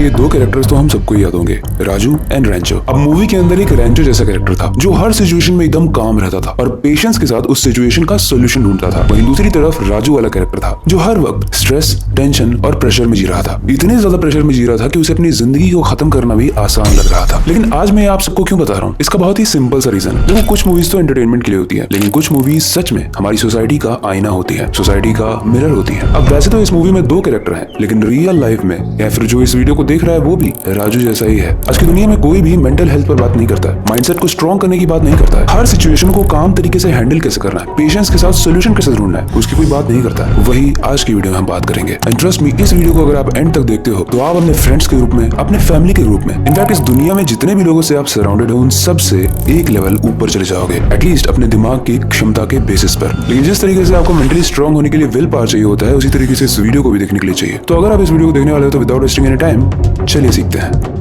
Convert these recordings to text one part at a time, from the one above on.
देखिए, दो कैरेक्टर्स तो हम सबको याद होंगे, राजू एंड रैंचो। अब मूवी के अंदर एक रैंचो जैसा कैरेक्टर था जो हर सिचुएशन में एकदम काम रहता था और पेशेंस के साथ उस सिचुएशन का सोल्यूशन ढूंढता था। वहीं दूसरी तरफ राजू वाला कैरेक्टर था जो हर वक्त स्ट्रेस, टेंशन और प्रेशर में जी रहा था। इतने ज्यादा प्रेशर में जी रहा था कि उसे अपनी जिंदगी को खत्म करना भी आसान लग रहा था। लेकिन आज मैं आप सबको क्यों बता रहा हूँ, इसका बहुत ही सिंपल सा रीजन है। देखो, कुछ मूवीज तो एंटरटेनमेंट के लिए होती है, लेकिन कुछ मूवीज सच में हमारी सोसाइटी का आईना होती है, सोसाइटी का मिरर होती है। अब वैसे तो इस मूवी में दो कैरेक्टर हैं, लेकिन रियल लाइफ में या फिर जो इस वीडियो को देख रहा है वो भी राजू जैसा ही है। आज की दुनिया में कोई भी मेंटल हेल्थ पर बात नहीं करता है, माइंडसेट को स्ट्रॉन्ग करने की बात नहीं करता है, हर सिचुएशन को काम तरीके से हैंडल कैसे करना है, पेशेंस के साथ सोल्यूशन कैसे ढूंढना है, उसकी कोई बात नहीं करता है। वही आज की वीडियो में हम बात करेंगे। एंड ट्रस्ट मी, इस वीडियो को अगर आप एंड तक देखते हो तो आप अपने फ्रेंड्स के रूप में, अपने फैमिली के रूप में, इनफैक्ट इस दुनिया में जितने भी लोगों से आप सराउंडेड हो उन सब से एक लेवल ऊपर चले जाओगे, एटलीस्ट अपने दिमाग की क्षमता के बेसिस पर। लेकिन जिस तरीके से आपको मेंटली स्ट्रॉन्ग होने के लिए विल पावर चाहिए होता है, उसी तरीके से इस वीडियो को भी देखने के लिए चाहिए। तो अगर आप इस वीडियो को देखने वाले हो तो विदाउट वेस्टिंग एनी टाइम चलिए सीखते हैं।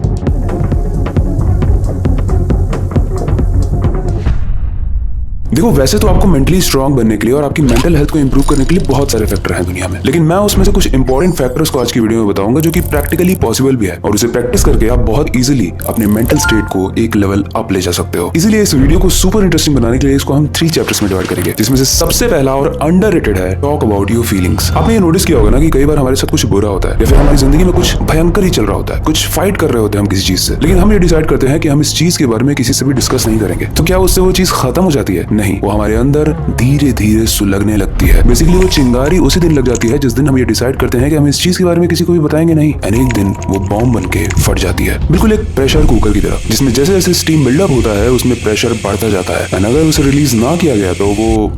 देखो, वैसे तो आपको मेंटली स्ट्रांग बनने के लिए और आपकी मेंटल हेल्थ को इंप्रूव करने के लिए बहुत सारे फैक्टर हैं दुनिया में, लेकिन मैं उसमें से कुछ इंपॉर्टेंट फैक्टर्स को आज की वीडियो में बताऊंगा जो कि प्रैक्टिकली पॉसिबल भी है और उसे प्रैक्टिस करके आप बहुत इजीली अपने मेंटल स्टेट को एक लेवल अप ले जा सकते हो। इसीलिए इस वीडियो को सुपर इंटरेस्टिंग बनाने के लिए इसको हम 3 चैप्टर्स में डिवाइड करेंगे, जिसमें से सबसे पहला और अंडररेटेड है टॉक अबाउट योर फीलिंग्स। आपने ये नोटिस किया होगा ना कि कई बार हमारे साथ कुछ बुरा होता है या फिर हमारी जिंदगी में कुछ भयंकर ही चल रहा होता है, कुछ फाइट कर रहे होते हैं हम किसी चीज से, लेकिन हम ये डिसाइड करते हैं कि हम इस चीज के बारे में किसी से भी डिस्कस नहीं करेंगे। तो क्या उससे वो चीज खत्म हो जाती है? नहीं, वो हमारे अंदर धीरे धीरे सुलगने लगती है। बेसिकली वो चिंगारी उसी दिन लग जाती है जिस दिन हम ये डिसाइड करते हैं कि हम इस चीज के बारे में किसी को भी बताएंगे नहीं, और एक दिन वो बॉम्ब बनके फट जाती है, बिल्कुल एक प्रेशर कुकर की तरह, जिसमें जैसे जैसे स्टीम बिल्डअप होता है उसमें प्रेशर बढ़ता जाता है। और अगर उसे रिलीज ना किया गया तो वो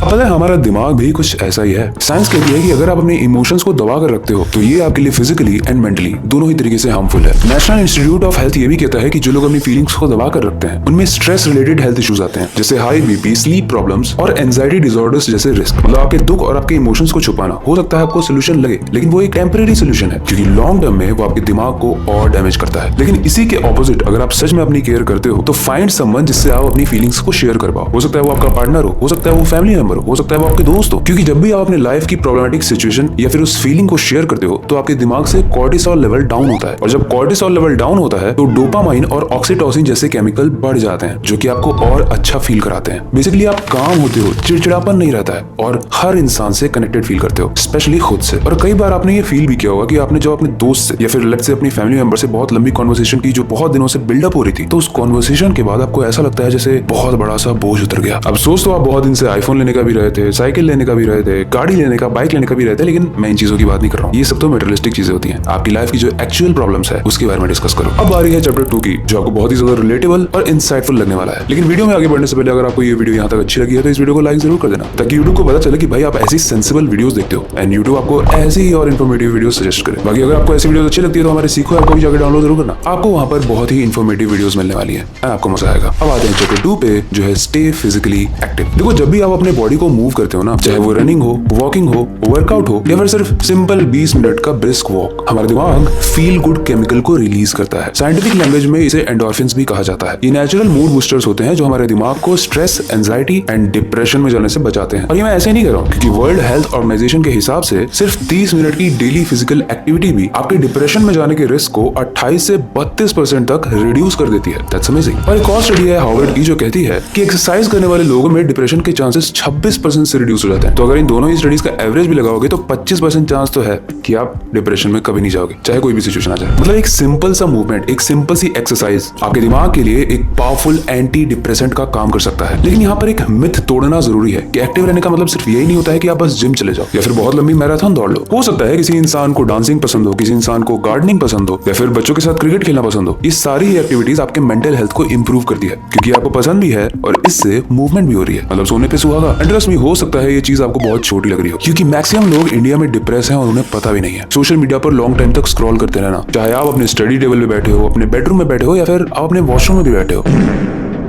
पता है, हमारा दिमाग भी कुछ ऐसा ही है। साइंस कहती है कि अगर आप अपने इमोशंस को दबा कर रखते हो तो ये आपके लिए फिजिकली एंड मेंटली दोनों ही तरीके से हार्मफुल है। नेशनल इंस्टीट्यूट ऑफ हेल्थ ये भी कहता है कि जो लोग अपनी फीलिंग्स को दबा कर रखते हैं उनमें स्ट्रेस रिलेटेड हेल्थ इश्यूज आते हैं, जैसे हाई बीपी, स्लीप प्रॉब्लम्स और एंजाइटी डिसऑर्डर्स जैसे रिस्क। मतलब आपके दुख और आपके इमोशंस को छुपाना हो सकता है आपको सोल्यूशन लगे, लेकिन वो एक टेम्परेरी सोल्यूशन है, क्योंकि लॉन्ग टर्म में वो आपके दिमाग को और डैमेज करता है। लेकिन इसी के ऑपोजिट, अगर आप सच में अपनी केयर करते हो तो फाइंड समवन जिससे आप अपनी फीलिंग्स को शेयर कर पाओ। हो सकता है वो आपका पार्टनर हो सकता है वो फैमिली मेंबर हो सकता है वो आपके दोस्त हो, क्योंकि जब भी आप अपने लाइफ की प्रॉब्लमेटिक सिचुएशन या फिर उस फीलिंग को शेयर करते हो तो आपके दिमाग से कॉर्टिसोल लेवल डाउन होता है, और जब कॉर्टिसोल लेवल डाउन होता है तो डोपामाइन और ऑक्सीटोसिन जैसे केमिकल बढ़ जाते हैं जो कि आपको और अच्छा फील कराते हैं। बेसिकली आप काम होते हो, चिड़चिड़ापन नहीं रहता है और हर इंसान से कनेक्टेड फील करते हो, स्पेशली खुद से। और कई बार आपने ये फील भी किया होगा कि आपने जब अपने दोस्त से या फिर लेट्स से अपनी फैमिली मेंबर से बहुत लंबी कॉन्वर्सेशन की जो बहुत दिनों से बिल्डअप हो रही थी, तो उस कॉन्वर्सेशन के बाद आपको ऐसा लगता है जैसे बहुत बड़ा सा बोझ उतर गया। अब सोच तो आप बहुत दिन से आईफोन लेने का भी रहे थे, साइकिल लेने का भी रहे थे, गाड़ी लेने का, बाइक लेने का भी रहता है, लेकिन मैं इन चीजों की बात नहीं कर रहा हूँ। ये सब तो मटेरियलिस्टिक चीजें होती हैं। आपकी लाइफ की जो एक्चुअल प्रॉब्लम्स है उसके बारे में डिस्कस करो। अब आ रही है चैप्टर 2 की, जो आपको बहुत ही ज्यादा रिलेटेबल और इंसाइटफुल लगने वाला है। लेकिन वीडियो में आगे बढ़ने से पहले अगर आपको ये वीडियो यहाँ तक अच्छी लगी है तो इस वीडियो को लाइक जरूर कर देना, ताकि यूट्यूब को पता चले कि भाई आप ऐसी सेंसिबल वीडियोस देखते हो एंड यूट्यूब आपको ऐसी ही और इन्फॉर्मेटिव वीडियो सजेस्ट करे। बाकी अगर आपको ऐसी वीडियो अच्छी लगती है तो हमारे सीखो ऐप को भी जाकर डाउनलोड जरूर करना, आपको वहाँ पर बहुत ही इन्फॉर्मेटिव वीडियोस मिलने वाली है, आपको मजा आएगा। अब आते हैं चैप्टर 2 पे, जो है स्टे फिजिकली एक्टिव। देखो, जब भी आप अपने बॉडी को मूव करते हो ना, चाहे वो रनिंग हो, वॉकिंग हो, वर्कआउट हो या फिर सिर्फ सिंपल 20 मिनट का ब्रिस्क वॉक, हमारा दिमाग फील गुड केमिकल को रिलीज करता है। साइंटिफिक लैंग्वेज में इसे एंडोर्फिन्स भी कहा जाता है। ये नेचुरल मूड बूस्टर्स होते हैं जो हमारे दिमाग को स्ट्रेस, एंजाइटी एंड डिप्रेशन में जाने से बचाते हैं। और ये मैं ऐसे नहीं कर रहा हूँ, क्योंकि वर्ल्ड हेल्थ ऑर्गेनाइजेशन के हिसाब से सिर्फ 30 मिनट की डेली फिजिकल एक्टिविटी भी आपके डिप्रेशन में जाने के रिस्क को 28 से 32% तक रिड्यूस कर देती है। That's amazing. और एक और स्टडी है हार्वर्ड की जो कहती है कि एक्सरसाइज करने वाले लोगों में डिप्रेशन के चांसेस 26% से रिड्यूस हो जाते हैं। तो अगर इन दोनों ही स्टडीज का एवरेज भी लगाओगे तो 25% चांस तो है कि आप डिप्रेशन में कभी नहीं जाओगे, चाहे कोई भी सिचुएशन आ जाए। मतलब एक सिंपल सा मूवमेंट, एक सिंपल सी एक्सरसाइज आपके दिमाग के लिए एक पावरफुल एंटी डिप्रेसेंट का काम कर सकता है। लेकिन यहाँ पर एक मिथ तोड़ना जरूरी है कि एक्टिव रहने का मतलब सिर्फ यही नहीं होता है कि आप बस जिम चले जाओ या फिर बहुत लंबी मैराथन दौड़ लो। हो सकता है किसी इंसान को डांसिंग पसंद हो, किसी इंसान को गार्डनिंग पसंद हो या फिर बच्चों के साथ क्रिकेट खेलना पसंद हो। ये सारी एक्टिविटीज आपके मेंटल हेल्थ को इंप्रूव करती है, क्योंकि आपको पसंद भी है और इससे मूवमेंट भी हो रही है। मतलब सोने पे सुहागा। ट्रस्ट मी, हो सकता है ये चीज आपको बहुत छोटी लग रही हो, क्योंकि मैक्सिमम लोग इंडिया में डिप्रेस हैं और उन्हें पता भी नहीं है। सोशल मीडिया पर लॉन्ग टाइम तक स्क्रॉल करते रहना, चाहे आप अपने स्टडी टेबल पे बैठे हो, अपने बेडरूम में बैठे हो या फिर आप अपने वॉशरूम में भी बैठे हो।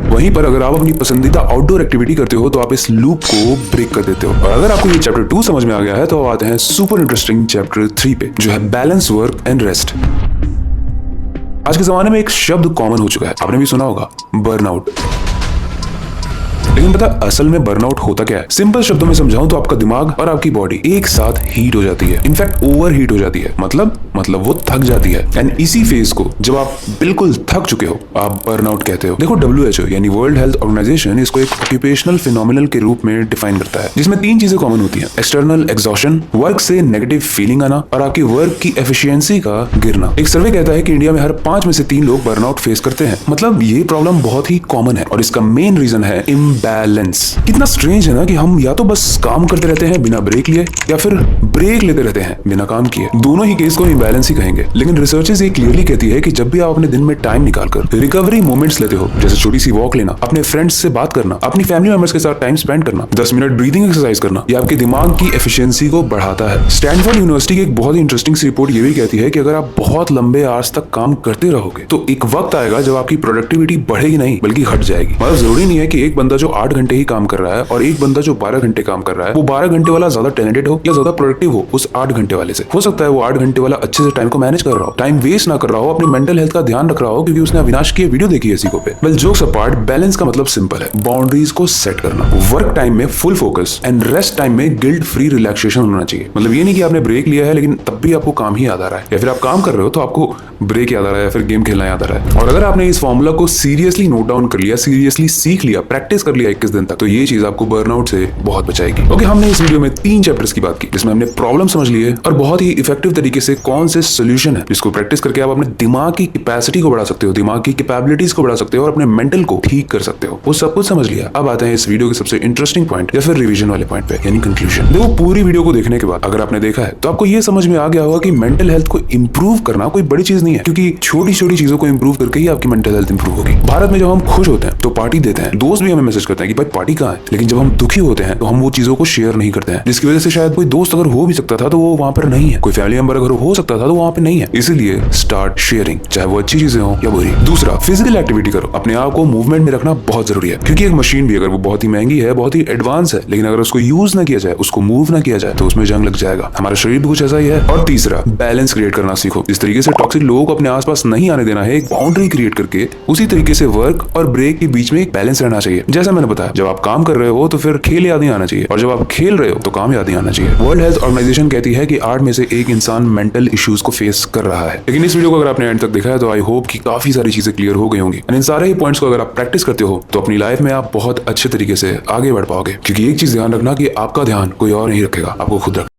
वहीं पर अगर आप अपनी पसंदीदा आउटडोर एक्टिविटी करते हो तो आप इस लूप को ब्रेक कर देते हो। और अगर आपको ये चैप्टर 2 समझ में आ गया है तो आते हैं सुपर इंटरेस्टिंग चैप्टर 3 पे, जो है बैलेंस वर्क एंड रेस्ट। आज के जमाने में एक शब्द कॉमन हो चुका है, आपने भी सुना होगा, बर्नआउट। लेकिन पता असल में बर्नआउट होता क्या है? सिंपल शब्दों में समझाऊं तो आपका दिमाग और आपकी बॉडी एक साथ हीट हो जाती है, इनफैक्ट ओवर हीट हो जाती है, मतलब वो थक जाती है। एंड इसी फेज को जब आप बिल्कुल थक चुके हो आप बर्नआउट कहते हो। देखो WHO यानी वर्ल्ड हेल्थ ऑर्गेनाइजेशन इसको एक ऑक्यूपेशनल फिनोमिनल के रूप में डिफाइन करता है, जिसमें 3 चीजें कॉमन होती हैं: एक्सटर्नल एग्जॉशन, वर्क से नेगेटिव फीलिंग आना और आपकी वर्क की एफिशिएंसी का गिरना। एक सर्वे कहता है कि इंडिया में हर 5 में से 3 लोग बर्नआउट फेस करते हैं। मतलब ये प्रॉब्लम बहुत ही कॉमन है और इसका मेन रीजन है इम्बैलेंस। कितना स्ट्रेंज है ना कि हम या तो बस काम करते रहते हैं बिना ब्रेक लिए या फिर ब्रेक लेते रहते हैं बिना काम किए। दोनों ही केस को इम्बैलेंस ही कहेंगे। लेकिन रिसर्चेस ये क्लियरली कहती है कि जब भी आप अपने दिन में टाइम निकालकर रिकवरी मोमेंट्स लेते हो, जैसे छोटी सी वॉक लेना, अपने फ्रेंड्स से बात करना, अपनी फैमिली मेंबर्स के साथ टाइम स्पेंड करना, 10 मिनट ब्रीदिंग एक्सरसाइज करना, ये आपके दिमाग की एफिशिएंसी को बढ़ाता है। स्टैनफोर्ड यूनिवर्सिटी की एक बहुत ही इंटरेस्टिंग सी रिपोर्ट ये भी कहती है कि अगर आप बहुत लंबे आवर्स तक काम करते रहोगे तो एक वक्त आएगा जब आपकी प्रोडक्टिविटी बढ़ेगी नहीं बल्कि घट जाएगी। मतलब जरूरी नहीं है कि एक बंदा जो 8 घंटे ही काम कर रहा है और एक बंदा जो 12 घंटे काम कर रहा है वो 12 घंटे वाला ज्यादा टैलेंटेड हो या ज्यादा प्रोडक्टिव हो उस 8 घंटे वाले से। हो सकता है वो 8 घंटे वाला अच्छे से टाइम को मैनेज कर रहा हो, टाइम वेस्ट ना कर रहा हो, अपनी मेंटल हेल्थ का ध्यान रख रहा हो क्योंकि उसने अविनाश की वीडियो देखी है सीखो पे। वेल जोक्स अपार्ट, बैलेंस का मतलब सिंपल है, बाउंड्रीज को सेट करना। वर्क टाइम में full focus and rest time में गिल्ट फ्री रिलैक्सेशन होना चाहिए। मतलब ये नहीं कि आपने ब्रेक लिया है लेकिन तब भी आपको काम ही याद आ रहा है, या फिर आप काम कर रहे हो तो आपको ब्रेक याद आ रहा है या फिर गेम खेलना याद आ रहा है। और अगर आपने इस फॉर्मूला को सीरियसली नोट डाउन कर लिया, सीरियसली सीख लिया, प्रैक्टिस कर लिया 21 दिन तक, तो ये चीज आपको बर्नआउट से बहुत बचाएगी। ओके, हमने इस वीडियो में 3 चैप्टर्स की बात की जिसमें हमने प्रॉब्लम समझ ली है और बहुत ही इफेक्टिव तरीके से कौन से सोल्यूशन है जिसको प्रैक्टिस करके आप अपने दिमाग की कैपेसिटी को बढ़ा सकते हो, दिमाग की कैपेबिलिटीज को बढ़ा सकते हो और अपने मेंटल को ठीक कर सकते हो। वो सब कुछ समझ लिया। अब आते हैं इस वीडियो के सबसे इंटरेस्टिंग पॉइंट या फिर रिवीजन वाले पॉइंट पे, यानी कंक्लूजन। देखो, पूरी वीडियो को देखने के बाद अगर आपने देखा है तो आपको ये समझ में आ गया होगा कि मेंटल हेल्थ को इंप्रूव करना कोई बड़ी चीज नहीं है, क्योंकि छोटी छोटी चीजों को इंप्रूव करके ही आपकी मेंटल हेल्थ इंप्रूव होगी। भारत में जब हम खुश होते हैं तो पार्टी देते हैं, दोस्त भी हमें मैसेज करते हैं कि भाई पार्टी कहाँ है, लेकिन जब हम दुखी होते हैं तो हम वो चीजों को शेयर नहीं करते हैं, जिसकी वजह से शायद कोई दोस्त अगर हो भी सकता था तो वो वहां पर नहीं है, कोई फैमिली मेंबर अगर हो सकता था तो वहां पे नहीं है। इसीलिए स्टार्ट शेयरिंग, चाहे वो अच्छी चीजें हो या बुरी। दूसरा, फिजिकल एक्टिविटी करो। अपने आप को मूवमेंट में रखना बहुत जरूरी है, क्योंकि एक मशीन भी अगर वो बहुत ही महंगी है, बहुत ही एडवांस है, लेकिन अगर उसको यूज ना किया जाए, उसको मूव ना किया जाए तो उसमें जंग लग जाएगा। हमारा शरीर भी कुछ ऐसा ही है। और तीसरा, बैलेंस क्रिएट करना सीखो। इस तरीके से टॉक्सिक लोगों को अपने आसपास नहीं आने देना है, एक बाउंड्री क्रिएट करके उसी तरीके से वर्क और ब्रेक के बीच में एक बैलेंस रहना चाहिए। जैसा मैंने बताया, जब आप काम कर रहे हो तो फिर खेल याद नहीं आना चाहिए, और जब आप खेल रहे हो तो काम याद नहीं आना चाहिए। वर्ल्ड हेल्थ ऑर्गेनाइजेशन कहती है कि 8 में से 1 इंसान मेंटल इश्यूज को फेस कर रहा है। लेकिन इस वीडियो को अगर आपने एंड तक देखा है तो आई होप कि काफी सारी चीजें क्लियर हो गई होंगी। एंड इन सारे ही पॉइंट्स को अगर आप प्रैक्टिस करते हो तो अपनी लाइफ में आप बहुत अच्छे तरीके से आगे बढ़ पाओगे, क्योंकि एक चीज ध्यान रखना कि आपका ध्यान कोई और नहीं रखेगा, आपको खुद रखना।